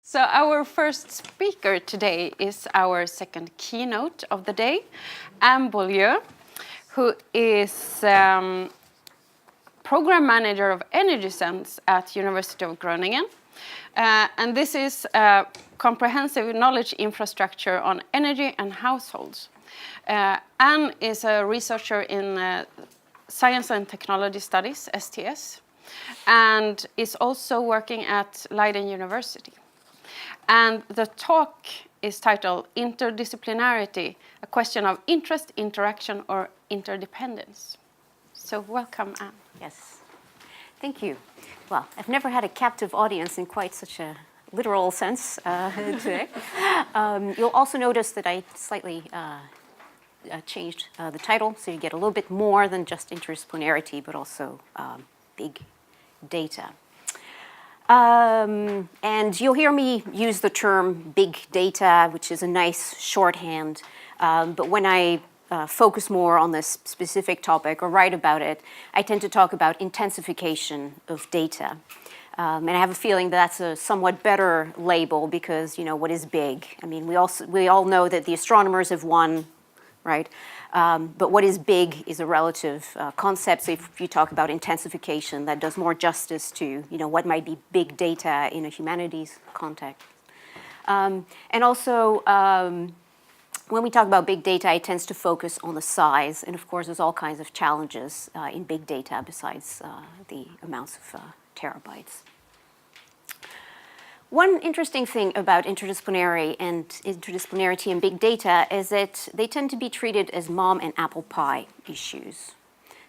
So our first speaker today is our second keynote of the day, Anne Beaulieu, who is program manager of Energy Sense at University of Groningen. And this is a comprehensive knowledge infrastructure on energy and households. Anne is a researcher in Science and Technology Studies, STS, and is also working at Leiden University. And the talk is titled Interdisciplinarity, a question of interest, interaction, or interdependence. So welcome, Anne. Yes, thank you. Well, I've never had a captive audience in quite such a literal sense today. You'll also notice that I slightly changed the title, so you get a little bit more than just interdisciplinarity, but also big data. And you'll hear me use the term big data, which is a nice shorthand. But when I focus more on this specific topic or write about it, I tend to talk about intensification of data. And I have a feeling that's a somewhat better label because, you know, what is big? I mean, we all know that the astronomers have won, right? But what is big is a relative concept. So if you talk about intensification, that does more justice to, you know, what might be big data in a humanities context. And also, when we talk about big data, it tends to focus on the size. And of course, there's all kinds of challenges in big data besides the amounts of terabytes. One interesting thing about interdisciplinarity and big data is that they tend to be treated as mom and apple pie issues.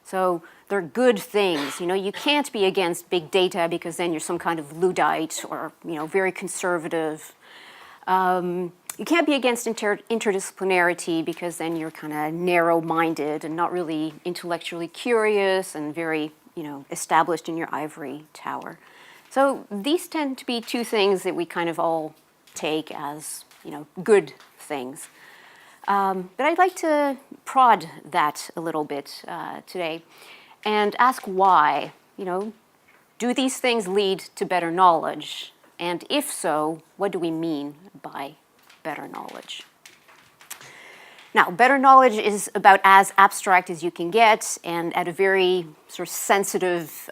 So they're good things. You know, you can't be against big data because then you're some kind of Luddite or, you know, very conservative. You can't be against interdisciplinarity because then you're kind of narrow-minded and not really intellectually curious and very, you know, established in your ivory tower. So these tend to be two things that we kind of all take as, you know, good things. But I'd like to prod that a little bit today and ask why. You know, do these things lead to better knowledge? And if so, what do we mean by better knowledge? Now, better knowledge is about as abstract as you can get and at a very sort of sensitive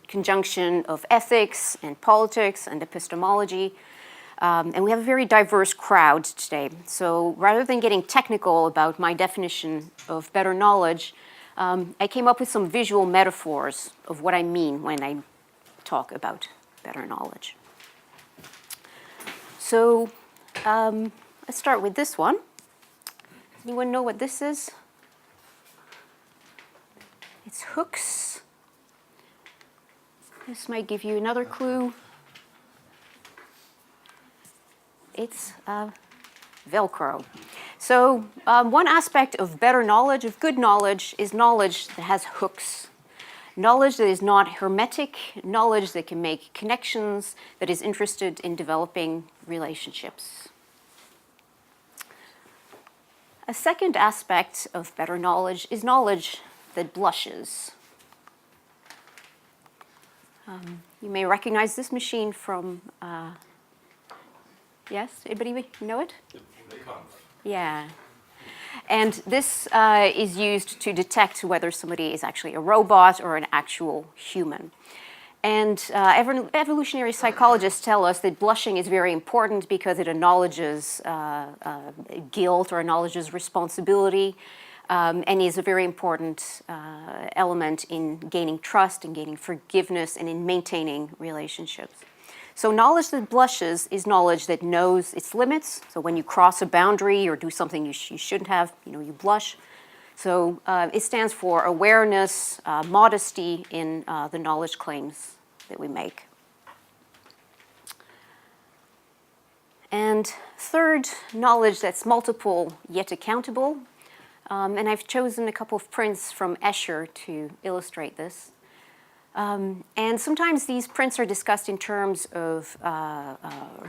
conjunction of ethics and politics and epistemology. And we have a very diverse crowd today. So rather than getting technical about my definition of better knowledge, I came up with some visual metaphors of what I mean when I talk about better knowledge. So let's start with this one. Anyone know what this is? It's hooks. This might give you another clue. It's Velcro. So one aspect of better knowledge, of good knowledge, is knowledge that has hooks. Knowledge that is not hermetic, knowledge that can make connections, that is interested in developing relationships. A second aspect of better knowledge is knowledge that blushes. You may recognize this machine from, yes, anybody know it? Yeah. And this is used to detect whether somebody is actually a robot or an actual human. And evolutionary psychologists tell us that blushing is very important because it acknowledges guilt or acknowledges responsibility. And is a very important element in gaining trust, in gaining forgiveness, and in maintaining relationships. So knowledge that blushes is knowledge that knows its limits. So when you cross a boundary or do something you shouldn't have, you know, you blush. So it stands for awareness, modesty in the knowledge claims that we make. And third, knowledge that's multiple yet accountable. And I've chosen a couple of prints from Escher to illustrate this. And sometimes these prints are discussed in terms of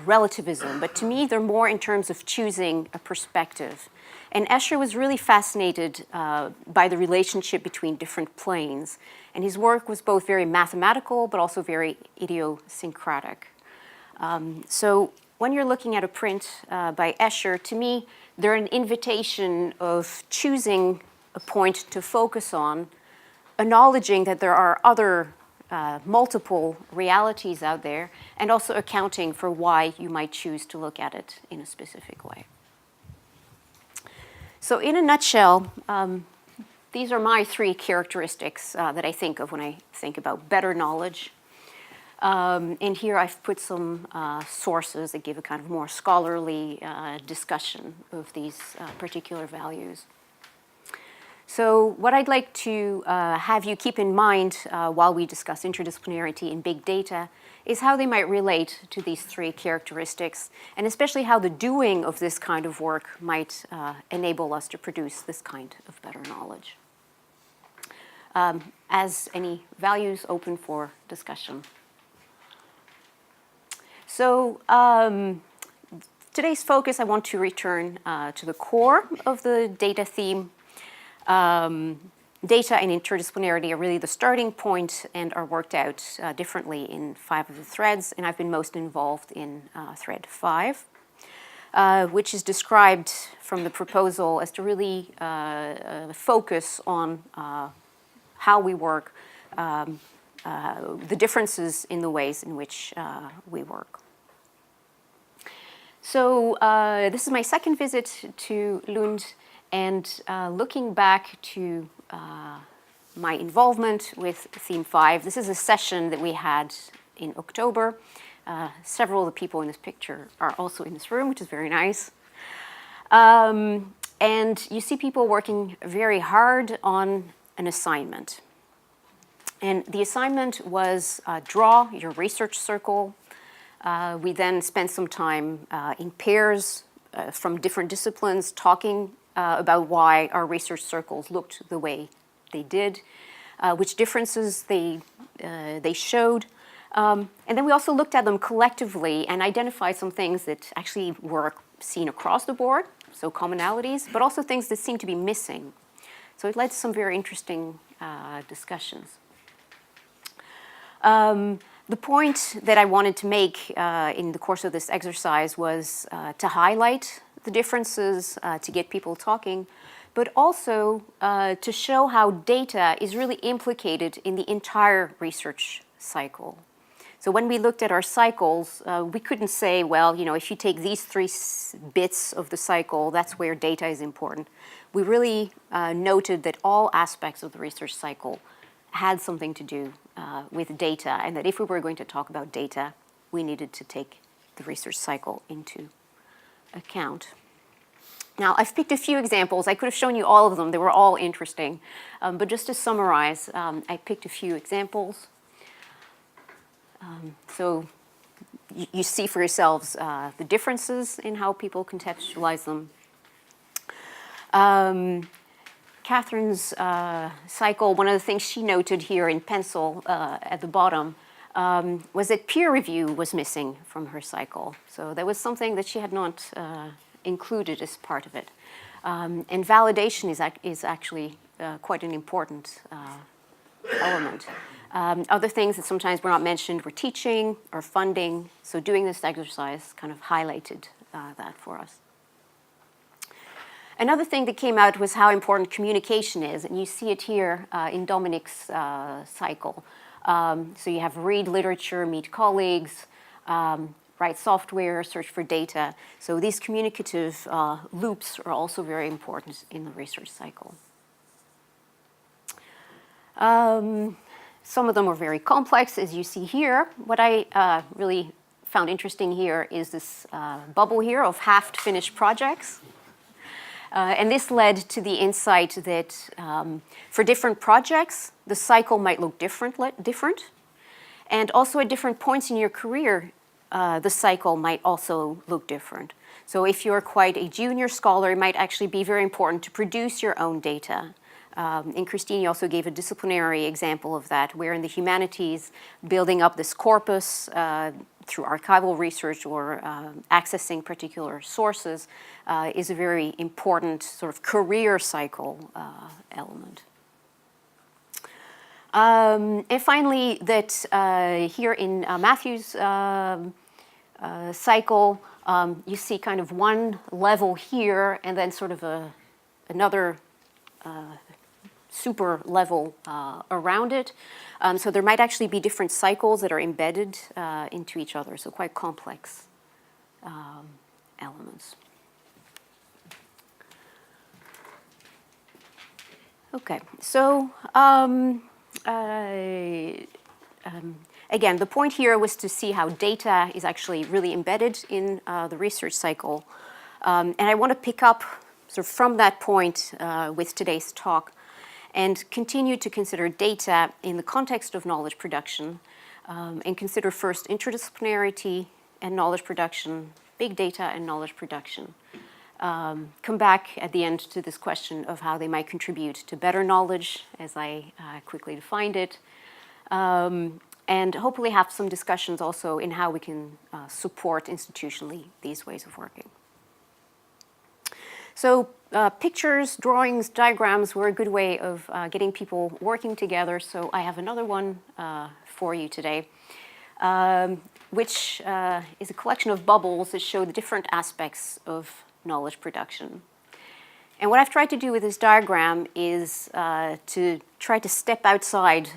relativism, but to me they're more in terms of choosing a perspective. And Escher was really fascinated by the relationship between different planes. And his work was both very mathematical, but also very idiosyncratic. So when you're looking at a print by Escher, to me, they're an invitation of choosing a point to focus on, acknowledging that there are other multiple realities out there, and also accounting for why you might choose to look at it in a specific way. So in a nutshell, these are my three characteristics that I think of when I think about better knowledge. And here I've put some sources that give a kind of more scholarly discussion of these particular values. So what I'd like to have you keep in mind while we discuss interdisciplinarity in big data is how they might relate to these three characteristics, and especially how the doing of this kind of work might enable us to produce this kind of better knowledge. As any values, open for discussion. So today's focus, I want to return to the core of the data theme. Data and interdisciplinarity are really the starting point and are worked out differently in 5 of the threads, and I've been most involved in thread 5, which is described from the proposal as to really focus on how we work, the differences in the ways in which we work. So this is my second visit to Lund, and looking back to my involvement with theme 5, this is a session that we had in October. Several of the people in this picture are also in this room, which is very nice. And you see people working very hard on an assignment. And the assignment was draw your research circle. We then spent some time in pairs from different disciplines talking about why our research circles looked the way they did, which differences they showed. And then we also looked at them collectively and identified some things that actually were seen across the board, so commonalities, but also things that seemed to be missing. So it led to some very interesting discussions. The point that I wanted to make in the course of this exercise was to highlight the differences, to get people talking, but also to show how data is really implicated in the entire research cycle. So when we looked at our cycles, we couldn't say, well, you know, if you take these 3 bits of the cycle, that's where data is important. We really noted that all aspects of the research cycle had something to do with data, and that if we were going to talk about data, we needed to take the research cycle into account. Now, I've picked a few examples. I could have shown you all of them. They were all interesting. But just to summarize, I picked a few examples. So you see for yourselves the differences in how people contextualize them. Catherine's cycle, one of the things she noted here in pencil at the bottom was that peer review was missing from her cycle. So that was something that she had not included as part of it. And validation is actually quite an important element. Other things that sometimes were not mentioned were teaching or funding. So doing this exercise kind of highlighted that for us. Another thing that came out was how important communication is, and you see it here in Dominic's cycle. So you have read literature, meet colleagues, write software, search for data. So these communicative loops are also very important in the research cycle. Some of them are very complex, as you see here. What I really found interesting here is this bubble here of half-finished projects. And this led to the insight that for different projects, the cycle might look different. And also at different points in your career, the cycle might also look different. So if you're quite a junior scholar, it might actually be very important to produce your own data. And Christine also gave a disciplinary example of that, where in the humanities, building up this corpus through archival research or accessing particular sources is a very important sort of career cycle element. And finally, that here in Matthew's cycle, you see kind of one level here and then sort of another super level around it. So there might actually be different cycles that are embedded into each other, so quite complex elements. Okay, so again, the point here was to see how data is actually really embedded in the research cycle. And I want to pick up sort of from that point with today's talk and continue to consider data in the context of knowledge production and consider first interdisciplinarity and knowledge production, big data and knowledge production. Come back at the end to this question of how they might contribute to better knowledge, as I quickly defined it, and hopefully have some discussions also in how we can support institutionally these ways of working. So pictures, drawings, diagrams were a good way of getting people working together, so I have another one for you today, which is a collection of bubbles that show the different aspects of knowledge production. And what I've tried to do with this diagram is to try to step outside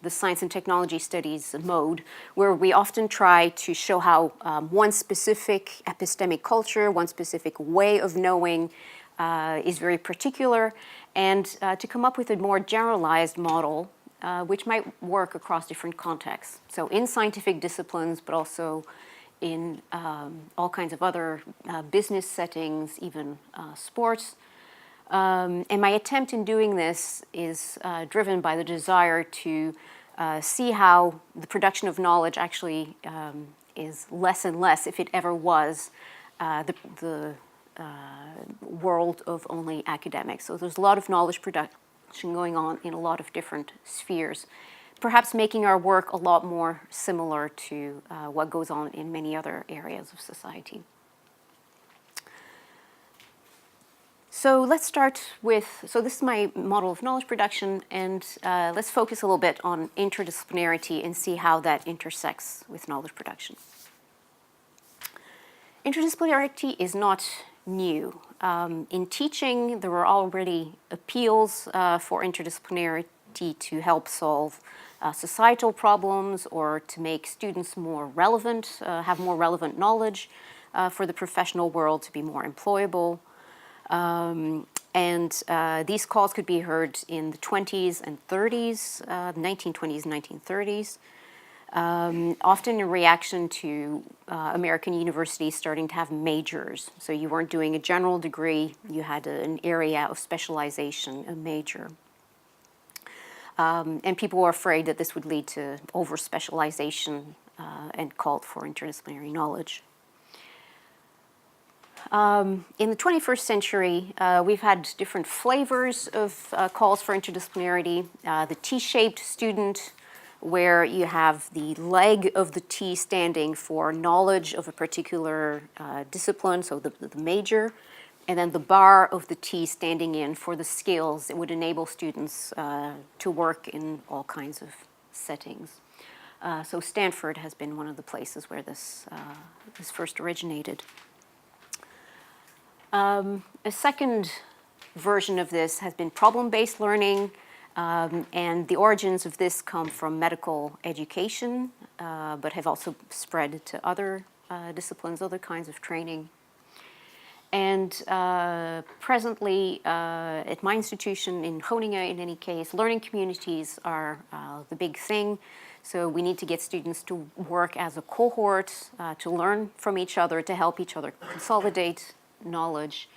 the science and technology studies mode, where we often try to show how one specific epistemic culture, one specific way of knowing is very particular, and to come up with a more generalized model which might work across different contexts. So in scientific disciplines, but also in all kinds of other business settings, even sports. And my attempt in doing this is driven by the desire to see how the production of knowledge actually is less and less, if it ever was, the world of only academics. So there's a lot of knowledge production going on in a lot of different spheres, perhaps making our work a lot more similar to what goes on in many other areas of society. So let's start with, so this is my model of knowledge production, and let's focus a little bit on interdisciplinarity and see how that intersects with knowledge production. Interdisciplinarity is not new. In teaching, there were already appeals for interdisciplinarity to help solve societal problems or to make students more relevant, have more relevant knowledge for the professional world, to be more employable. And these calls could be heard in the 20s and 30s, 1920s and 1930s, often in reaction to American universities starting to have majors. So you weren't doing a general degree, you had an area of specialization, a major. And people were afraid that this would lead to over-specialization and called for interdisciplinary knowledge. In the 21st century, we've had different flavors of calls for interdisciplinarity. The T-shaped student, where you have the leg of the T standing for knowledge of a particular discipline, so the major, and then the bar of the T standing in for the skills that would enable students to work in all kinds of settings. So Stanford has been one of the places where this first originated. A second version of this has been problem-based learning, and the origins of this come from medical education, but have also spread to other disciplines, other kinds of training. And presently, at my institution in Groningen, in any case, learning communities are the big thing. So we need to get students to work as a cohort, to learn from each other, to help each other consolidate knowledge.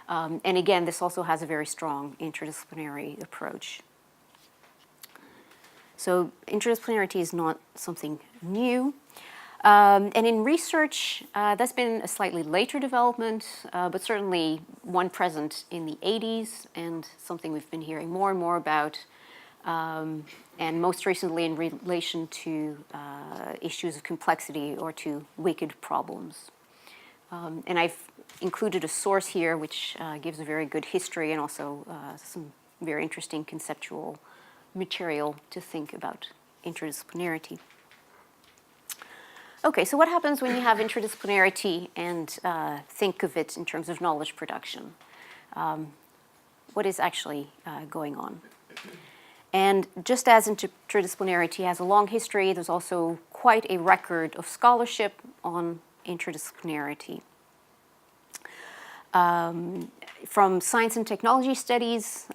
And again, this also has a very strong interdisciplinary approach. So interdisciplinarity is not something new. And in research, that's been a slightly later development, but certainly one present in the 80s and something we've been hearing more and more about, and most recently in relation to issues of complexity or to wicked problems. And I've included a source here which gives a very good history and also some very interesting conceptual material to think about interdisciplinarity. Okay, so what happens when you have interdisciplinarity and think of it in terms of knowledge production? What is actually going on? And just as interdisciplinarity has a long history, there's also quite a record of scholarship on interdisciplinarity. From science and technology studies,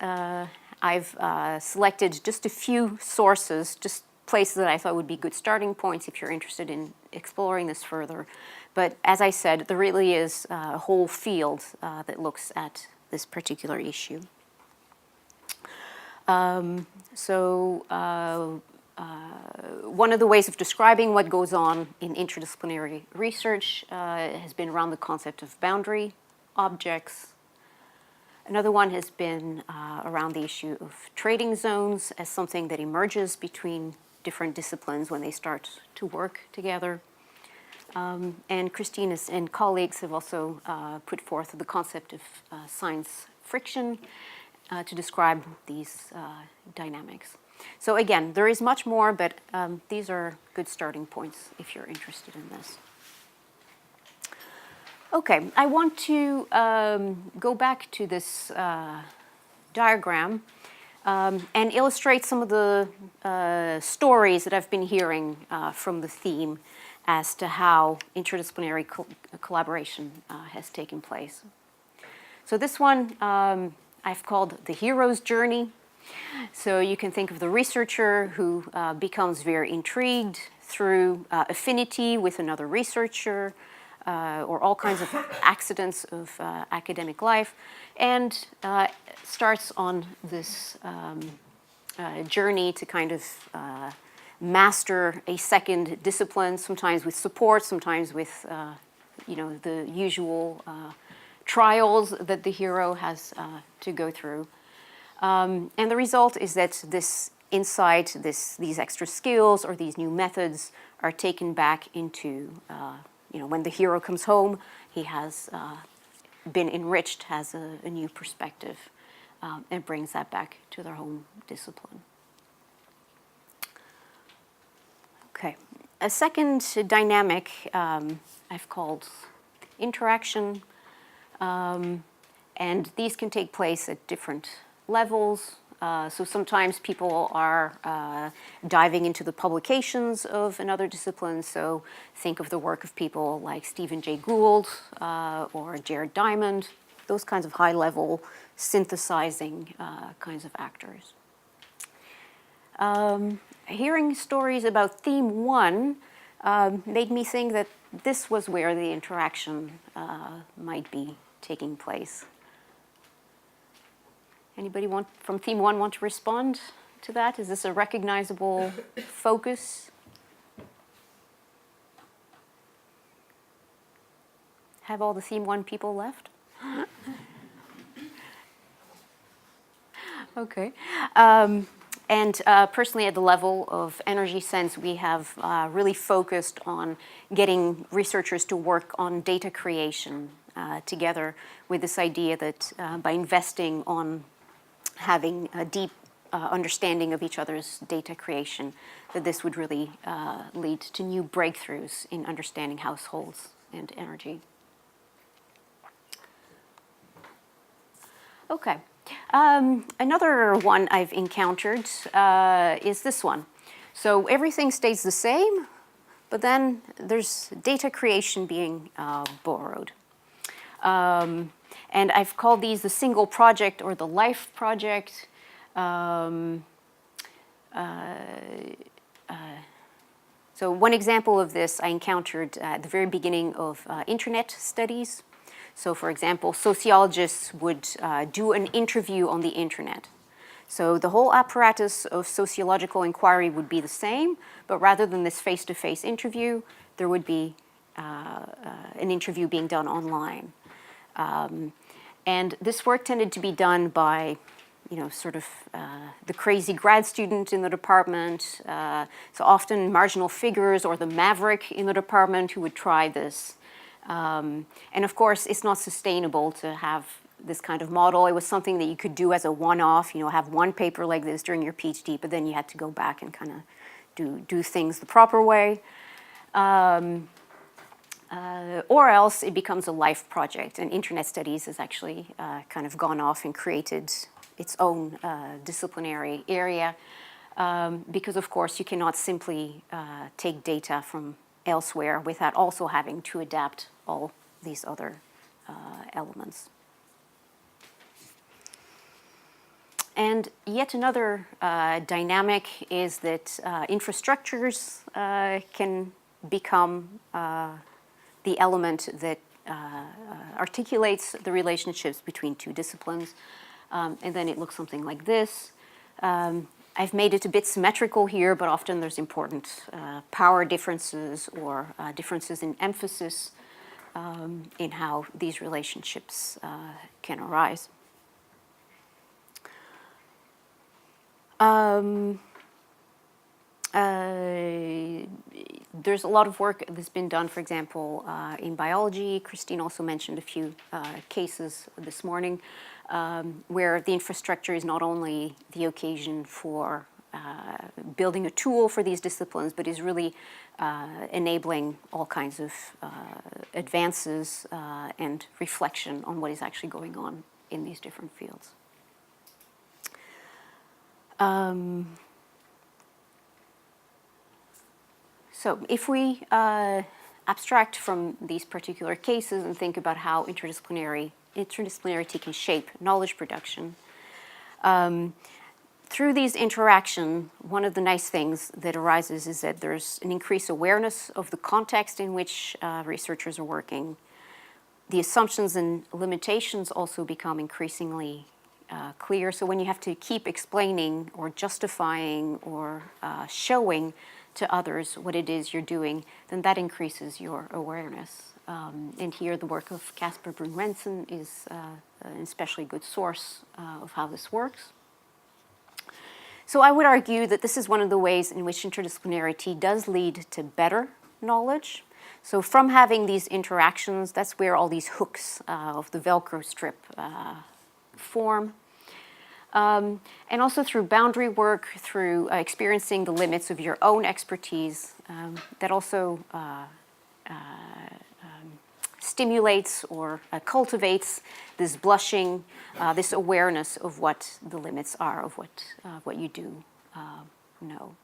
I've selected just a few sources, just places that I thought would be good starting points if you're interested in exploring this further. But as I said, there really is a whole field that looks at this particular issue. One of the ways of describing what goes on in interdisciplinary research has been around the concept of boundary objects. Another one has been around the issue of trading zones as something that emerges between different disciplines when they start to work together. And Christine and colleagues have also put forth the concept of science friction to describe these dynamics. So again, there is much more, but these are good starting points if you're interested in this. Okay, I want to go back to this diagram and illustrate some of the stories that I've been hearing from the theme as to how interdisciplinary collaboration has taken place. So this one I've called the hero's journey. So you can think of the researcher who becomes very intrigued through affinity with another researcher, or all kinds of accidents of academic life, and starts on this journey to kind of master a second discipline, sometimes with support, sometimes with the usual trials that the hero has to go through. And the result is that this insight, these extra skills or these new methods are taken back into when the hero comes home, he has been enriched, has a new perspective, and brings that back to their home discipline. Okay, a second dynamic I've called interaction, and these can take place at different levels. So sometimes people are diving into the publications of another discipline. So think of the work of people like Stephen Jay Gould or Jared Diamond, those kinds of high-level synthesizing kinds of actors. Hearing stories about theme one made me think that this was where the interaction might be taking place. Anybody from theme one want to respond to that? Is this a recognizable focus? Have all the theme one people left? Okay. And personally, at the level of energy sense, we have really focused on getting researchers to work on data creation together, with this idea that by investing on having a deep understanding of each other's data creation, that this would really lead to new breakthroughs in understanding households and energy. Okay. Another one I've encountered is this one. So everything stays the same, but then there's data creation being borrowed. And I've called these the single project or the life project. So one example of this I encountered at the very beginning of internet studies. So for example, sociologists would do an interview on the internet. So the whole apparatus of sociological inquiry would be the same, but rather than this face-to-face interview, there would be an interview being done online. And this work tended to be done by, sort of the crazy grad student in the department, so often marginal figures or the maverick in the department who would try this. And of course, it's not sustainable to have this kind of model. It was something that you could do as a one-off, have one paper like this during your PhD, but then you had to go back and kind of do things the proper way. Or else it becomes a life project, and Internet Studies has actually kind of gone off and created its own disciplinary area, because of course you cannot simply take data from elsewhere without also having to adapt all these other elements. And yet another dynamic is that infrastructures can become the element that articulates the relationships between two disciplines. And then it looks something like this. I've made it a bit symmetrical here, but often there's important power differences or differences in emphasis in how these relationships can arise. There's a lot of work that's been done, for example, in biology. Christine also mentioned a few cases this morning where the infrastructure is not only the occasion for building a tool for these disciplines, but is really enabling all kinds of advances and reflection on what is actually going on in these different fields. So if we abstract from these particular cases and think about how interdisciplinarity can shape knowledge production, through these interactions, one of the nice things that arises is that there's an increased awareness of the context in which researchers are working. The assumptions and limitations also become increasingly clear. So when you have to keep explaining or justifying or showing to others what it is you're doing, then that increases your awareness. And here the work of Casper Brun-Rensen is an especially good source of how this works. So I would argue that this is one of the ways in which interdisciplinarity does lead to better knowledge. So from having these interactions, that's where all these hooks of the Velcro strip form. And also through boundary work, through experiencing the limits of your own expertise, that also stimulates or cultivates this blushing, this awareness of what the limits are of what you do know.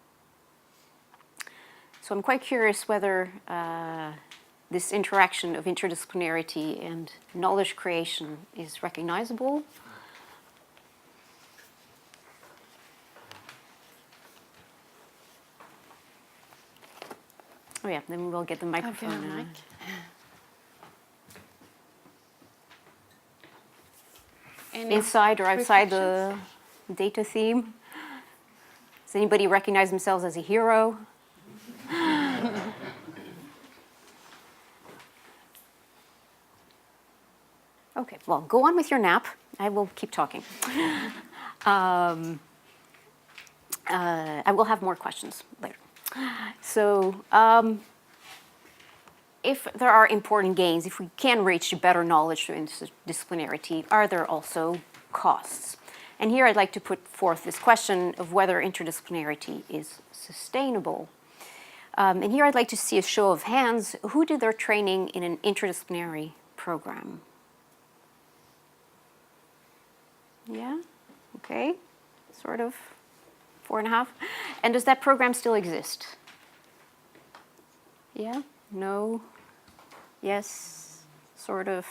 So I'm quite curious whether this interaction of interdisciplinarity and knowledge creation is recognizable. Oh yeah, then we'll get the microphone. Inside or outside the data theme? Does anybody recognize themselves as a hero? Okay, well, go on with your nap. I will keep talking. I will have more questions later. So if there are important gains, if we can reach better knowledge through interdisciplinarity, are there also costs? And here I'd like to put forth this question of whether interdisciplinarity is sustainable. And here I'd like to see a show of hands. Who did their training in an interdisciplinary program? Yeah, okay, sort of. 4.5. And does that program still exist? Yeah? No? Yes? Sort of?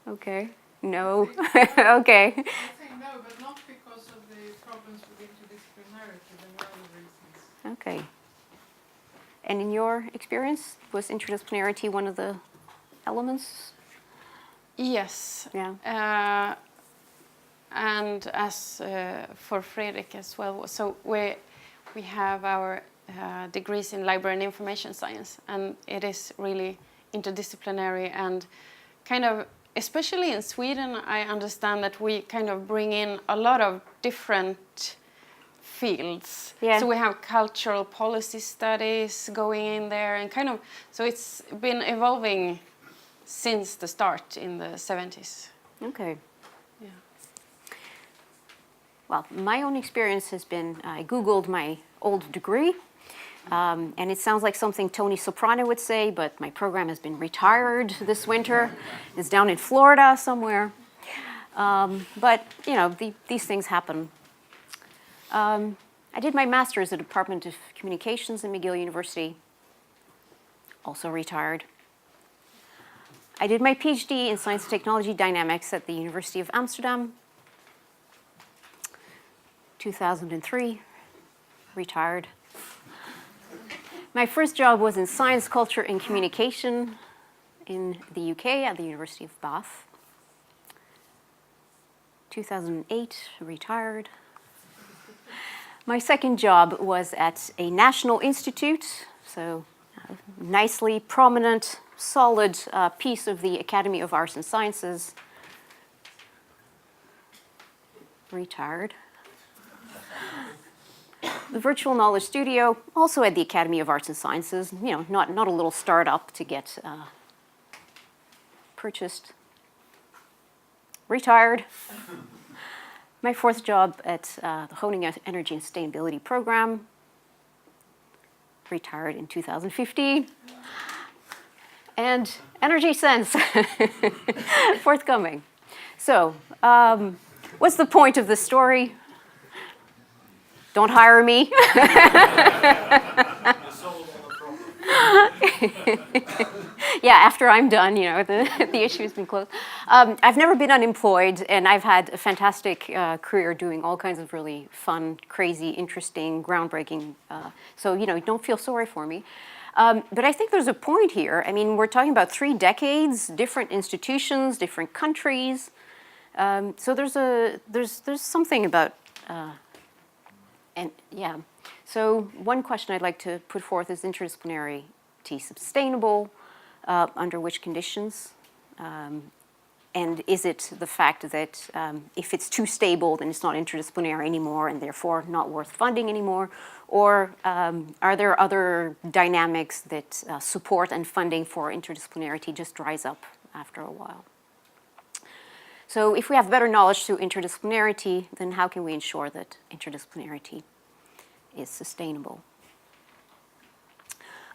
Okay. No? Okay. I think no, but not because of the problems with interdisciplinarity. There were other reasons. Okay. And in your experience, was interdisciplinarity one of the elements? Yes. Yeah. And as for Fredrik as well, so we have our degrees in library and information science, and it is really interdisciplinary and kind of, especially in Sweden, I understand that we kind of bring in a lot of different fields. Yeah. So we have cultural policy studies going in there, and kind of, so it's been evolving since the start in the 70s. Okay. Yeah. Well, my own experience has been, I Googled my old degree, And it sounds like something Tony Soprano would say, but my program has been retired this winter. It's down in Florida somewhere. But, you know, these things happen. I did my master's at the Department of Communications at McGill University, also retired. I did my PhD in Science and Technology Dynamics at the University of Amsterdam, 2003, retired. My first job was in Science, Culture, and Communication in the UK at the University of Bath. 2008, retired. My second job was at a national institute, so a nicely prominent, solid piece of the Academy of Arts and Sciences. Retired. The Virtual Knowledge Studio, also at the Academy of Arts and Sciences, you know, not a little startup to get purchased. Retired. My fourth job at the Honing Energy and Sustainability Program, retired in 2015. And Energy Sense, forthcoming. So, what's the point of this story? Don't hire me. Yeah, after I'm done, you know, the issue has been closed. I've never been unemployed, and I've had a fantastic career doing all kinds of really fun, crazy, interesting, groundbreaking. So, you know, don't feel sorry for me. But I think there's a point here. I mean, we're talking about 3 decades, different institutions, different countries. So there's something about, and yeah. So one question I'd like to put forth is interdisciplinarity sustainable? Under which conditions? And is it the fact that if it's too stable, then it's not interdisciplinary anymore and therefore not worth funding anymore? Or are there other dynamics that support and funding for interdisciplinarity just dries up after a while? So if we have better knowledge through interdisciplinarity, then how can we ensure that interdisciplinarity is sustainable?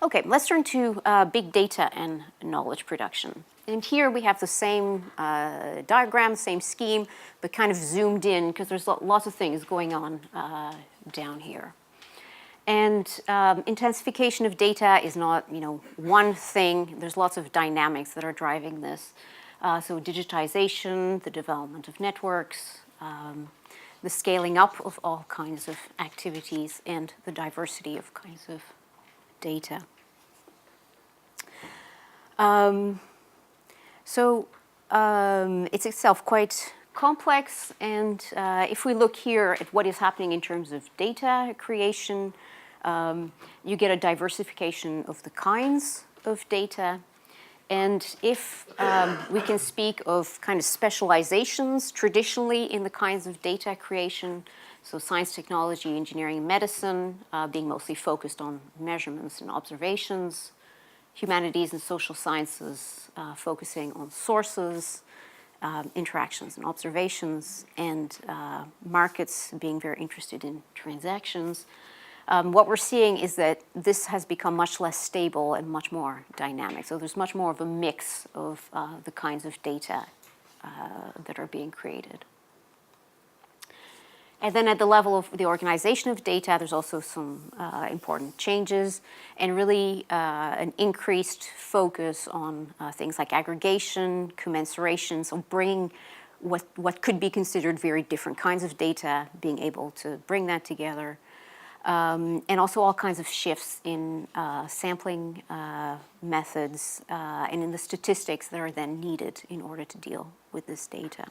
Okay, let's turn to big data and knowledge production. And here we have the same diagram, same scheme, but kind of zoomed in because there's lots of things going on down here. And intensification of data is not, you know, one thing. There's lots of dynamics that are driving this. So digitization, the development of networks, the scaling up of all kinds of activities, and the diversity of kinds of data. It's itself quite complex, and if we look here at what is happening in terms of data creation, you get a diversification of the kinds of data. And if we can speak of kind of specializations traditionally in the kinds of data creation, so science, technology, engineering, and medicine being mostly focused on measurements and observations, humanities and social sciences focusing on sources, interactions and observations, and markets being very interested in transactions. What we're seeing is that this has become much less stable and much more dynamic. So there's much more of a mix of the kinds of data that are being created. And then at the level of the organization of data, there's also some important changes and really an increased focus on things like aggregation, commensuration, so bringing what could be considered very different kinds of data, being able to bring that together. And also all kinds of shifts in sampling methods and in the statistics that are then needed in order to deal with this data.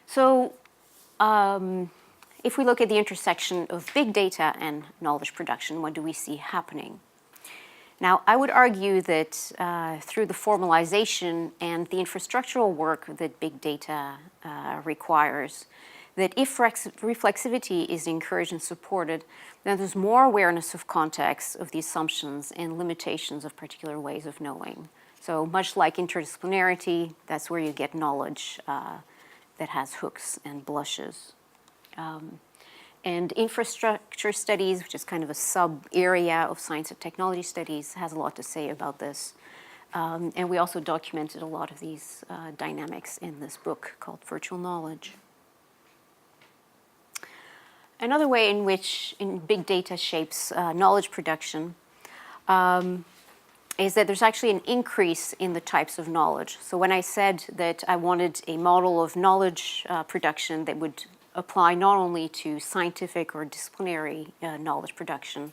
So if we look at the intersection of big data and knowledge production, what do we see happening? Now, I would argue that through the formalization and the infrastructural work that big data requires, that if reflexivity is encouraged and supported, then there's more awareness of context, of the assumptions and limitations of particular ways of knowing. So much like interdisciplinarity, that's where you get knowledge that has hooks and blushes. And infrastructure studies, which is kind of a sub-area of science and technology studies, has a lot to say about this. And we also documented a lot of these dynamics in this book called Virtual Knowledge. Another way in which big data shapes knowledge production is that there's actually an increase in the types of knowledge. So when I said that I wanted a model of knowledge production that would apply not only to scientific or disciplinary knowledge production,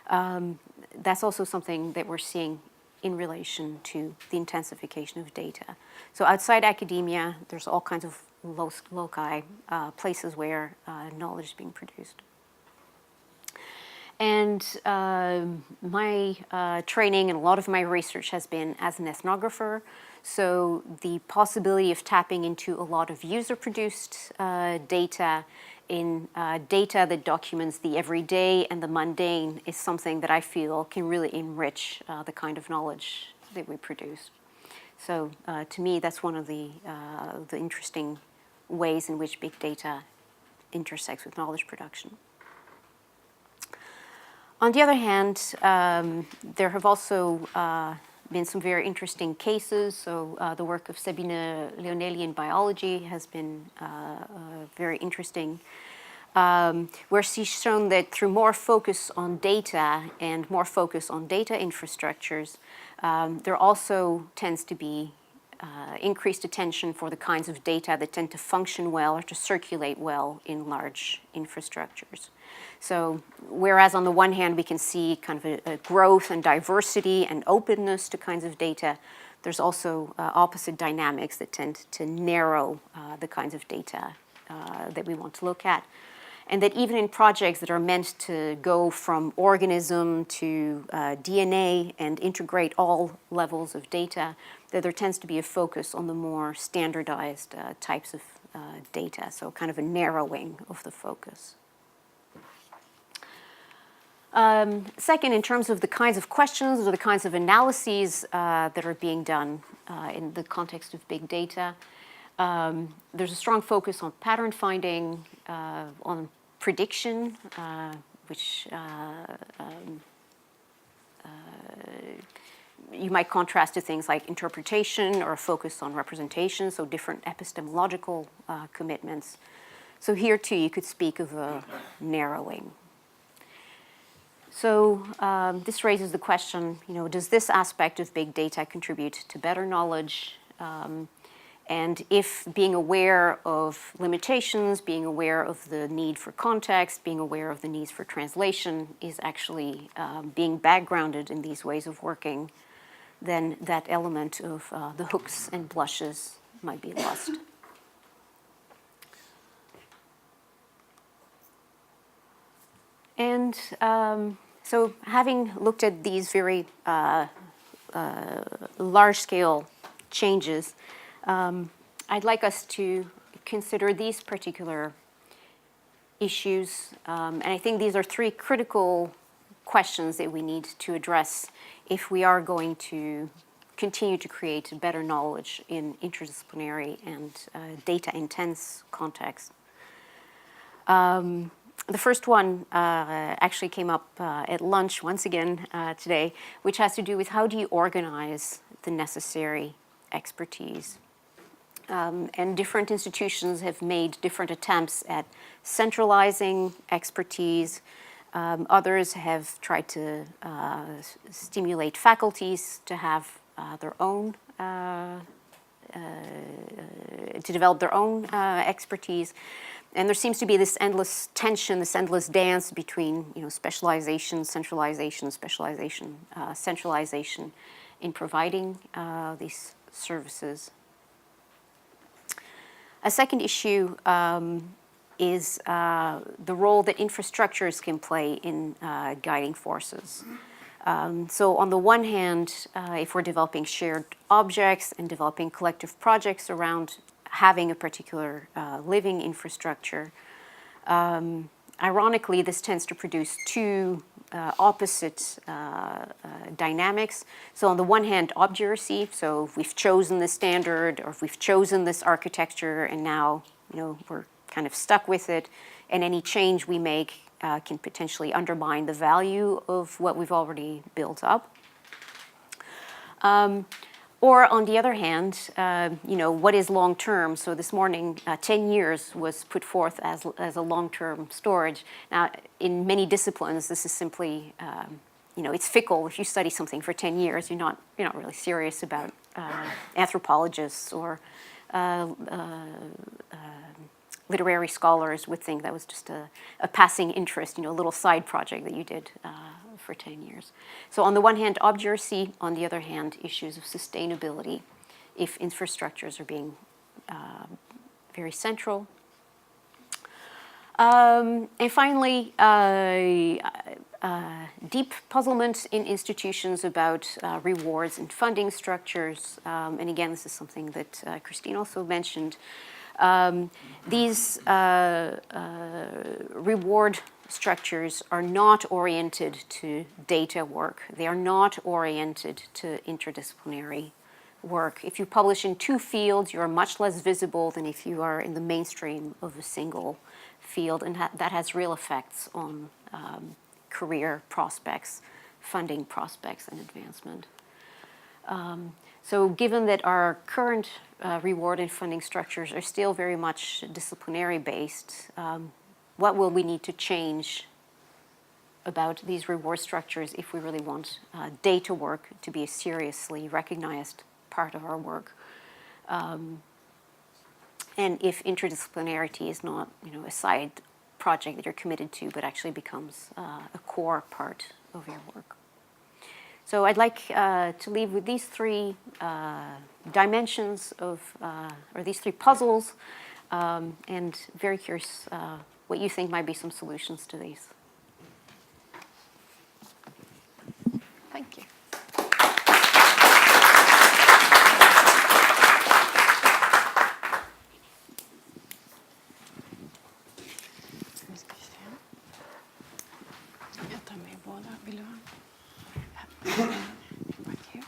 that's also something that we're seeing in relation to the intensification of data. So outside academia, there's all kinds of loci, places where knowledge is being produced. And my training and a lot of my research has been as an ethnographer. So the possibility of tapping into a lot of user-produced data in data that documents the everyday and the mundane is something that I feel can really enrich the kind of knowledge that we produce. So to me, that's one of the interesting ways in which big data intersects with knowledge production. On the other hand, there have also been some very interesting cases. So the work of Sabine Leonelli in biology has been very interesting, where she's shown that through more focus on data and more focus on data infrastructures, there also tends to be increased attention for the kinds of data that tend to function well or to circulate well in large infrastructures. So whereas on the one hand we can see kind of a growth and diversity and openness to kinds of data, there's also opposite dynamics that tend to narrow the kinds of data that we want to look at. And that even in projects that are meant to go from organism to DNA and integrate all levels of data, that there tends to be a focus on the more standardized types of data, so kind of a narrowing of the focus. Second, in terms of the kinds of questions or the kinds of analyses that are being done in the context of big data, there's a strong focus on pattern finding, on prediction, which you might contrast to things like interpretation or a focus on representation, so different epistemological commitments. So here too you could speak of a narrowing. So this raises the question, does this aspect of big data contribute to better knowledge? And if being aware of limitations, being aware of the need for context, being aware of the needs for translation is actually being backgrounded in these ways of working, then that element of the hooks and blushes might be lost. And so having looked at these very large-scale changes, I'd like us to consider these particular issues. And I think these are three critical questions that we need to address if we are going to continue to create better knowledge in interdisciplinary and data-intense contexts. The first one actually came up at lunch once again today, which has to do with how do you organize the necessary expertise. And different institutions have made different attempts at centralizing expertise. Others have tried to stimulate faculties to have their own, to develop their own expertise. And there seems to be this endless tension, this endless dance between, specialization, centralization, specialization, centralization in providing these services. A second issue is the role that infrastructures can play in guiding forces. So on the one hand, if we're developing shared objects and developing collective projects around having a particular living infrastructure, ironically, this tends to produce two opposite dynamics. So on the one hand, obduracy, so if we've chosen this standard or if we've chosen this architecture and now we're kind of stuck with it, and any change we make can potentially undermine the value of what we've already built up. Or on the other hand, what is long term? So this morning, 10 years was put forth as a long-term storage. Now, in many disciplines, this is simply, it's fickle. If you study something for 10 years, you're not really serious about anthropologists or literary scholars would think that was just a passing interest, a little side project that you did for 10 years. So on the one hand, obduracy, on the other hand, issues of sustainability, if infrastructures are being very central. And finally, deep puzzlement in institutions about rewards and funding structures. And again, this is something that Christine also mentioned. These reward structures are not oriented to data work. They are not oriented to interdisciplinary work. If you publish in 2 fields, you are much less visible than if you are in the mainstream of a single field, and that has real effects on career prospects, funding prospects, and advancement. So given that our current reward and funding structures are still very much disciplinary based, what will we need to change about these reward structures if we really want data work to be a seriously recognized part of our work? And if interdisciplinarity is not, a side project that you're committed to, but actually becomes a core part of your work. So I'd like to leave with these 3 dimensions of, or these 3 puzzles, and very curious what you think might be some solutions to these. Thank you. Jag tar med båda. Vill du ha? Right here.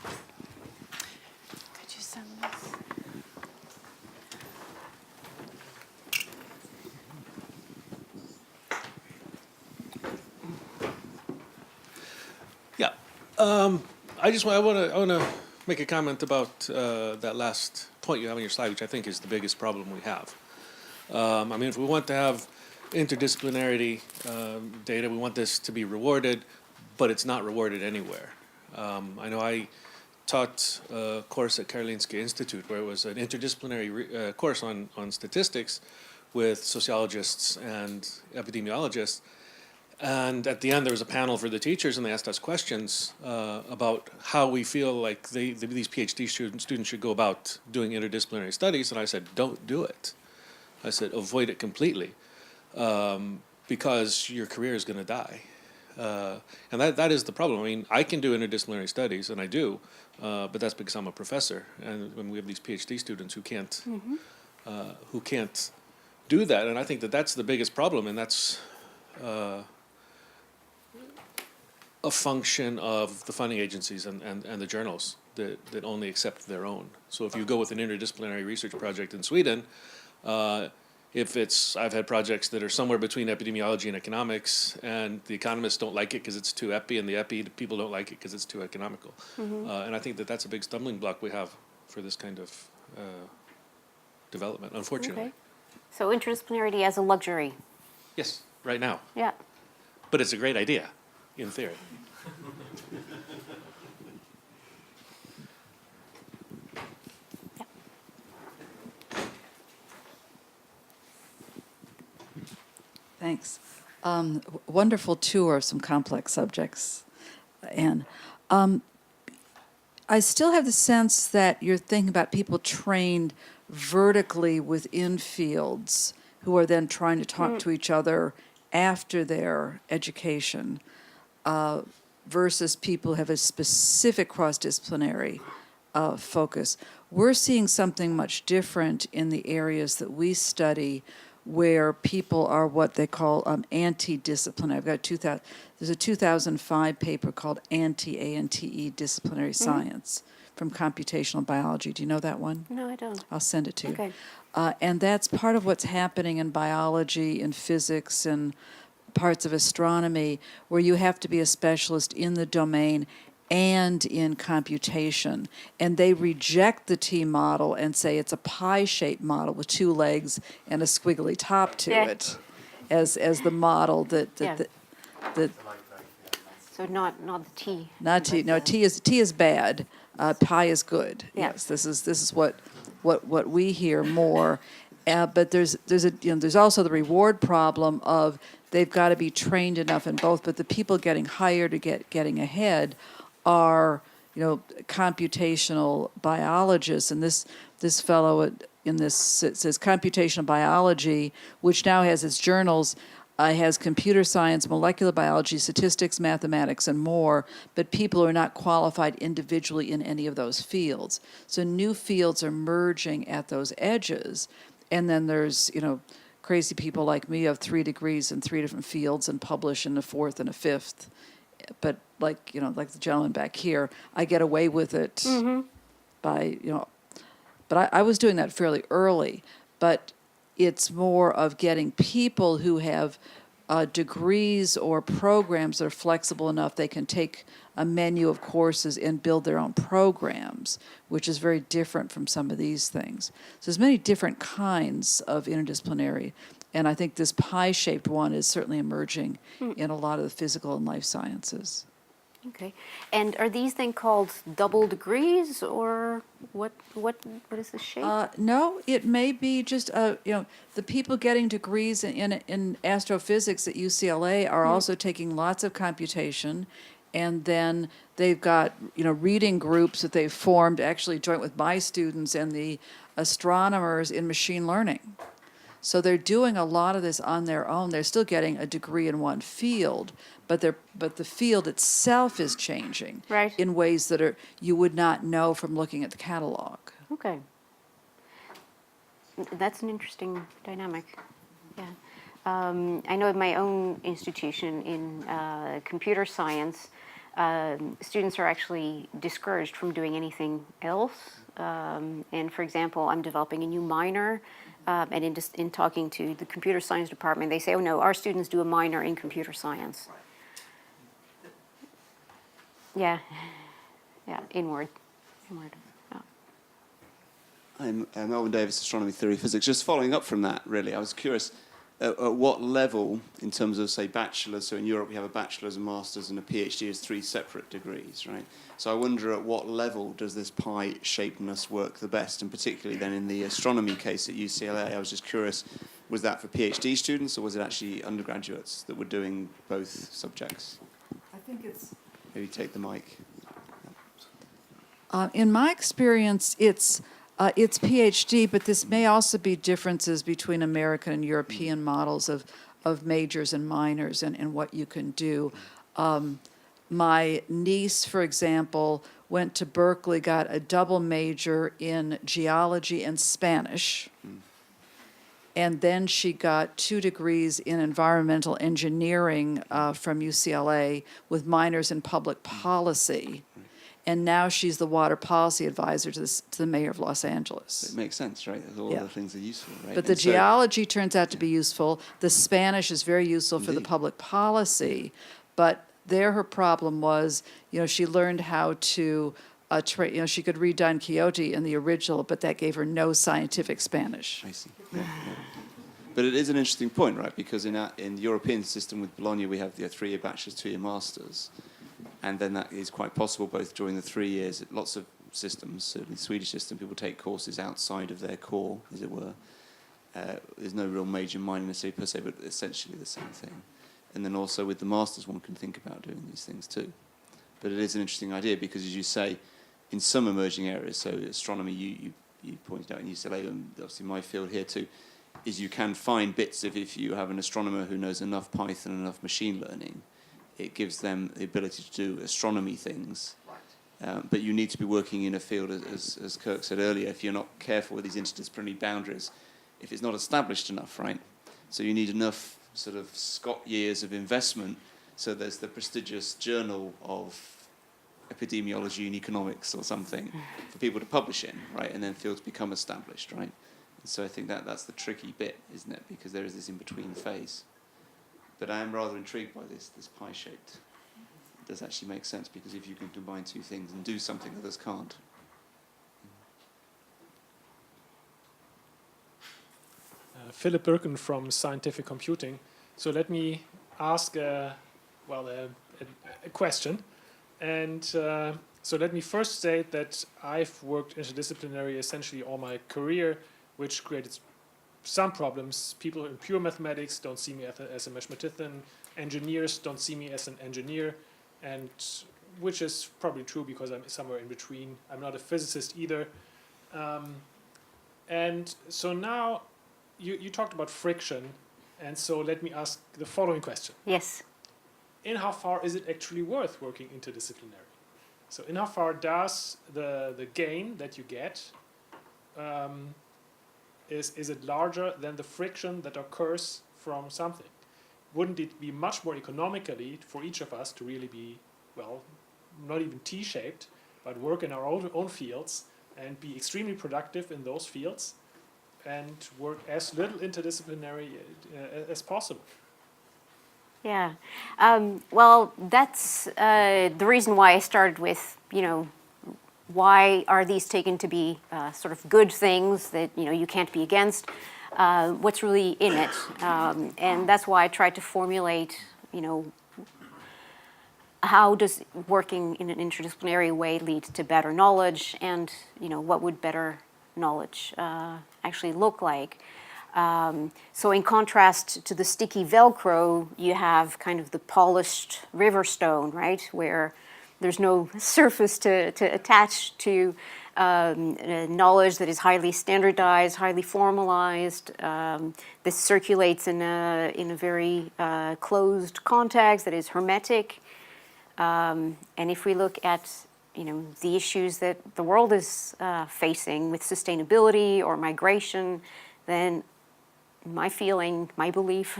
Could you send this? Yeah, I want to make a comment about that last point you have on your slide, which I think is the biggest problem we have. If we want to have interdisciplinarity data, we want this to be rewarded, but it's not rewarded anywhere. I know I taught a course at Karolinska Institute where it was an interdisciplinary course on statistics with sociologists and epidemiologists. And at the end, there was a panel for the teachers, and they asked us questions about how we feel like these PhD students should go about doing interdisciplinary studies. And I said, don't do it. I said, avoid it completely, because your career is going to die. And that is the problem. I can do interdisciplinary studies, and I do, but that's because I'm a professor. And when we have these PhD students who can't do that, and I think that's the biggest problem, and that's a function of the funding agencies and the journals that only accept their own. So if you go with an interdisciplinary research project in Sweden, I've had projects that are somewhere between epidemiology and economics, and the economists don't like it because it's too epi, and the people don't like it because it's too economical. And I think that's a big stumbling block we have for this kind of development, unfortunately. Okay. So interdisciplinarity as a luxury. Yes, right now. Yeah. But it's a great idea, in theory. Thanks. Wonderful tour of some complex subjects, Anne. I still have the sense that you're thinking about people trained vertically within fields who are then trying to talk to each other after their education, versus people who have a specific cross-disciplinary focus. We're seeing something much different in the areas that we study, where people are what they call anti-disciplinary. I've got there's a 2005 paper called Anti-ANTE Disciplinary Science from computational biology. Do you know that one? No, I don't. I'll send it to you. Okay. And that's part of what's happening in biology, in physics, and parts of astronomy, where you have to be a specialist in the domain and in computation. And they reject the T model and say it's a pie-shaped model with 2 legs and a squiggly top to Yeah. it as the model Yeah. that So not the T. not T. but, No, T is bad. Pi is good. Yeah. Yes, this is what we hear more. But there's also the reward problem of they've got to be trained enough in both. But the people getting hired to getting ahead are computational biologists, and this fellow in this it says computational biology, which now has its journals. Has computer science, molecular biology, statistics, mathematics, and more, but people are not qualified individually in any of those fields. So new fields are merging at those edges, and then there's, crazy people like me who have 3 degrees in 3 different fields and publish in a 4th and a 5th. But like the gentleman back here, I get away with it by, but I was doing that fairly early, but it's more of getting people who have degrees or programs that are flexible enough they can take a menu of courses and build their own programs, which is very different from some of these things. So there's many different kinds of interdisciplinary, and I think this pie-shaped one is certainly emerging in a lot of the physical and life sciences. Okay. And are these then called double degrees, or what is the shape? No, it may be just the people getting degrees in astrophysics at UCLA are also taking lots of computation, and then they've got reading groups that they've formed actually joint with my students and the astronomers in machine learning. So they're doing a lot of this on their own. They're still getting a degree in one field, but the field itself is changing Right. in ways that you would not know from looking at the catalog. Okay. That's an interesting dynamic. Yeah. I know in my own institution in computer science, students are actually discouraged from doing anything else. And for example, I'm developing a new minor, and in talking to the computer science department, they say, oh no, our students do a minor in computer science. Yeah. Yeah, inward. Yeah. I'm Melvin Davis, Astronomy Theory Physics. Just following up from that, really, I was curious, at what level, in terms of, say, bachelor's, so in Europe we have a bachelor's, a master's, and a PhD as 3 separate degrees, right? So I wonder at what level does this pie-shapedness work the best, and particularly then in the astronomy case at UCLA, I was just curious, was that for PhD students, or was it actually undergraduates that were doing both subjects? I think it's... Maybe take the mic. In my experience, it's PhD, but this may also be differences between American and European models of majors and minors and what you can do. My niece, for example, went to Berkeley, got a double major in geology and Spanish, and then she got 2 degrees in environmental engineering from UCLA with minors in public policy. And now she's the water policy advisor to the mayor of Los Angeles. It makes sense, right? All Yeah. the things are useful, right? But the And so- geology turns out to be useful. The Spanish is very useful for the Indeed. public policy. But there her problem was, she learned how to, she could read Don Quixote in the original, but that gave her no scientific Spanish. I see. Yeah. But it is an interesting point, right? Because in the European system with Bologna, we have the 3-year bachelor's, 2-year master's. And then that is quite possible both during the 3 years. Lots of systems, certainly the Swedish system, people take courses outside of their core, as it were. There's no real major minor necessarily per se, but essentially the same thing. And then also with the masters, one can think about doing these things too. But it is an interesting idea because, as you say, in some emerging areas, so astronomy, you pointed out in UCLA, and obviously my field here too, is you can find bits of, if you have an astronomer who knows enough Python and enough machine learning, it gives them the ability to do astronomy things. But you need to be working in a field, as Kirk said earlier, if you're not careful with these interdisciplinary boundaries, if it's not established enough, right? So you need enough sort of Scott years of investment. So there's the prestigious journal of epidemiology and economics or something for people to publish in, right? And then fields become established, right? And so I think that's the tricky bit, isn't it? Because there is this in-between phase. But I am rather intrigued by this pie-shaped. It does actually make sense, because if you can combine two things and do something others can't. Philip Birken from Scientific Computing. So let me ask a question. And so let me first state that I've worked interdisciplinary essentially all my career, which created some problems. People in pure mathematics don't see me as a mathematician. Engineers don't see me as an engineer, and which is probably true because I'm somewhere in between. I'm not a physicist either. And so now you talked about friction, and so let me ask the following question. Yes. In how far is it actually worth working interdisciplinary? So in how far does the gain that you get, is it larger than the friction that occurs from something? Wouldn't it be much more economically for each of us to really be, well, not even T-shaped, but work in our own fields and be extremely productive in those fields and work as little interdisciplinary as possible? Yeah. Well, that's the reason why I started with, why are these taken to be sort of good things that, you can't be against? What's really in it? And that's why I tried to formulate, how does working in an interdisciplinary way lead to better knowledge, and, what would better knowledge actually look like? So in contrast to the sticky Velcro, you have kind of the polished river stone, right, where there's no surface to attach to knowledge that is highly standardized, highly formalized. This circulates in a very closed context that is hermetic. And if we look at the issues that the world is facing with sustainability or migration, then my feeling, my belief,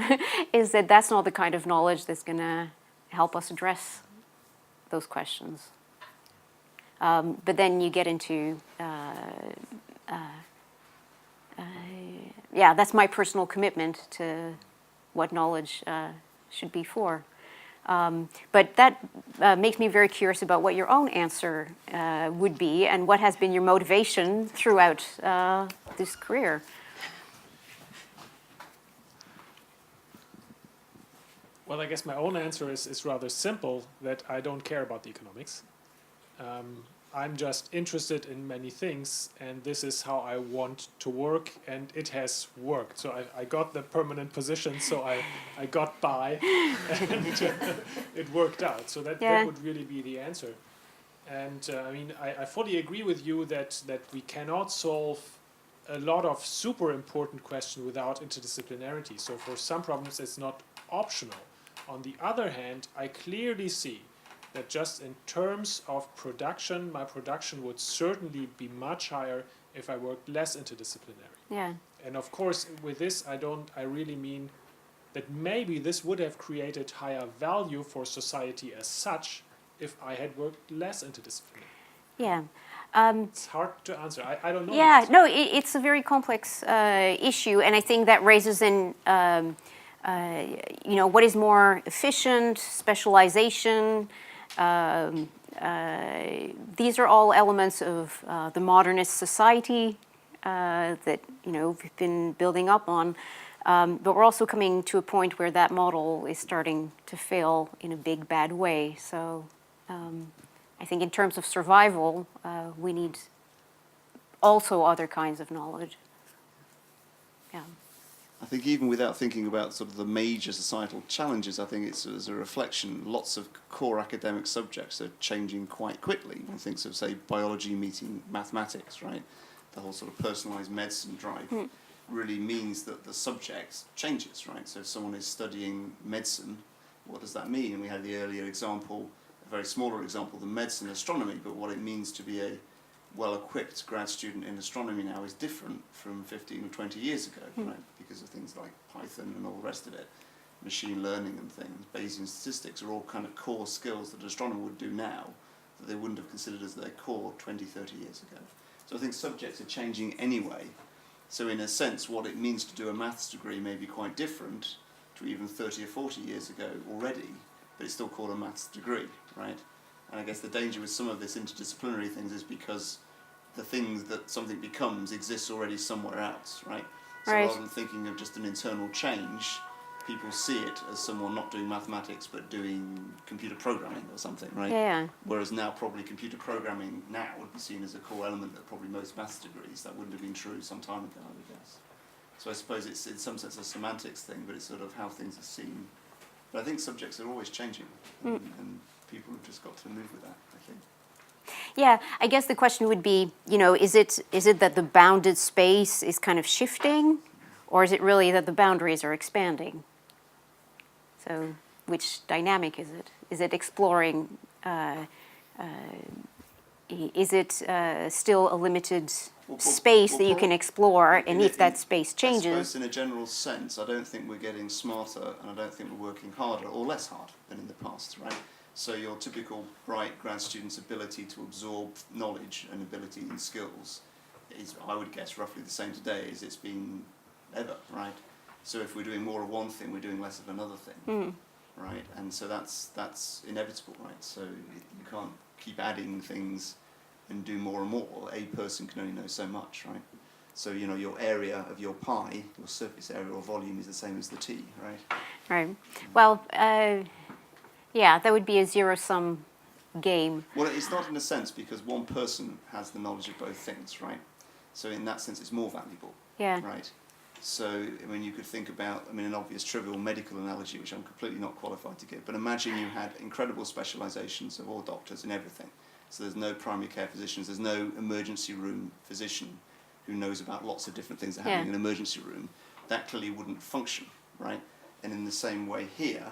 is that that's not the kind of knowledge that's going to help us address those questions. But then you get into, that's my personal commitment to what knowledge should be for. But that makes me very curious about what your own answer would be, and what has been your motivation throughout this career. Well, I guess my own answer is rather simple, that I don't care about the economics. I'm just interested in many things, and this is how I want to work, and it has worked. So I got the permanent position, so I got by, and it worked out. So that would really be the answer. And I fully agree with you that we cannot solve a lot of super important questions without interdisciplinarity. So for some problems, it's not optional. On the other hand, I clearly see that just in terms of production, my production would certainly be much higher if I worked less interdisciplinary. Yeah. And of course, with this, I really mean that maybe this would have created higher value for society as such if I had worked less interdisciplinary. Yeah. It's hard to answer. I don't know. Yeah, no, it's a very complex issue, and I think that raises in, what is more efficient, specialization. These are all elements of the modernist society that we've been building up on, but we're also coming to a point where that model is starting to fail in a big bad way. So I think in terms of survival, we need also other kinds of knowledge. Yeah. I think even without thinking about sort of the major societal challenges, I think it's as a reflection, lots of core academic subjects are changing quite quickly. One thinks of, say, biology meeting mathematics, right? The whole sort of personalised medicine drive really means that the subject changes, right? So if someone is studying medicine, what does that mean? And we had the earlier example, a very smaller example than medicine, astronomy, but what it means to be a well-equipped grad student in astronomy now is different from 15 or 20 years ago, right? Because of things like Python and all the rest of it, machine learning and things, Bayesian statistics are all kind of core skills that an astronomer would do now that they wouldn't have considered as their core 20, 30 years ago. So I think subjects are changing anyway. So in a sense, what it means to do a maths degree may be quite different to even 30 or 40 years ago already, but it's still called a maths degree, right? And I guess the danger with some of this interdisciplinary things is because the things that something becomes exists already somewhere else, right? So Right. rather than thinking of just an internal change, people see it as someone not doing mathematics but doing computer programming or something, right? Yeah. Whereas now probably computer programming now would be seen as a core element of probably most maths degrees. That wouldn't have been true some time ago, I would guess. So I suppose it's in some sense a semantics thing, but it's sort of how things are seen. But I think subjects are always changing, and people have just got to move with that, I think. Yeah, I guess the question would be, you know, is it that the bounded space is kind of shifting, or is it really that the boundaries are expanding? So, which dynamic is it? Is it exploring? Is it still a limited space that you can explore, and if that space I changes? suppose in a general sense, I don't think we're getting smarter, and I don't think we're working harder or less hard than in the past, right? So your typical bright grad student's ability to absorb knowledge and ability and skills is, I would guess, roughly the same today as it's been ever, right? So if we're doing more of one thing, we're doing less of another thing, right? And so that's inevitable, right? So you can't keep adding things and do more and more. A person can only know so much, right? So, you know, your area of your pie, your surface area or volume is the same as the T, right? Right. Well, yeah, that would be a zero-sum game. Well, it's not in a sense because one person has the knowledge of both things, right? So in that sense, it's more valuable, Yeah. right? So, I mean, you could think about, I mean, an obvious trivial medical analogy, which I'm completely not qualified to give, but imagine you had incredible specializations of all doctors in everything. So there's no primary care physicians, there's no emergency room physician who knows about lots of different things that happen in an emergency room. That clearly wouldn't function, right? And in the same way here,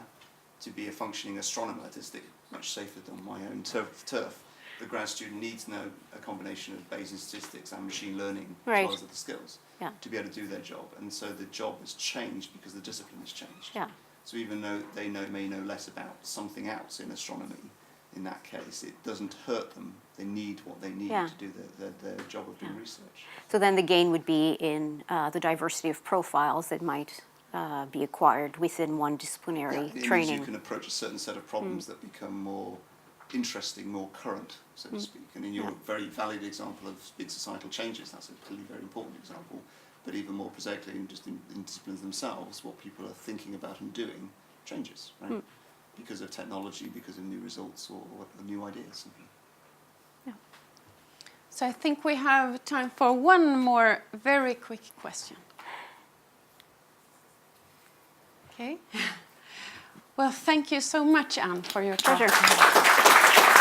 to be a functioning astronomer, to stick much safer than my own turf, the grad student needs to know a combination of Bayesian statistics and machine learning as well as other skills to be able to do their job. And so the job has changed because the discipline has changed. Yeah. So even though they may know less about something else in astronomy, in that case, it doesn't hurt them. They need what they need to do their job of doing research. So then the gain would be in the diversity of profiles that might be acquired within one disciplinary It means training. you can approach a certain set of problems that become more interesting, more current, so to speak. And in your very valid example of big societal changes, that's a clearly very important example. But even more prosaically, in disciplines themselves, what people are thinking about and doing changes, right? Because of technology, because of new results or new ideas. So I think we have time for one more very quick question. Okay. Well, thank you so much, Anne, for your talk. Pleasure.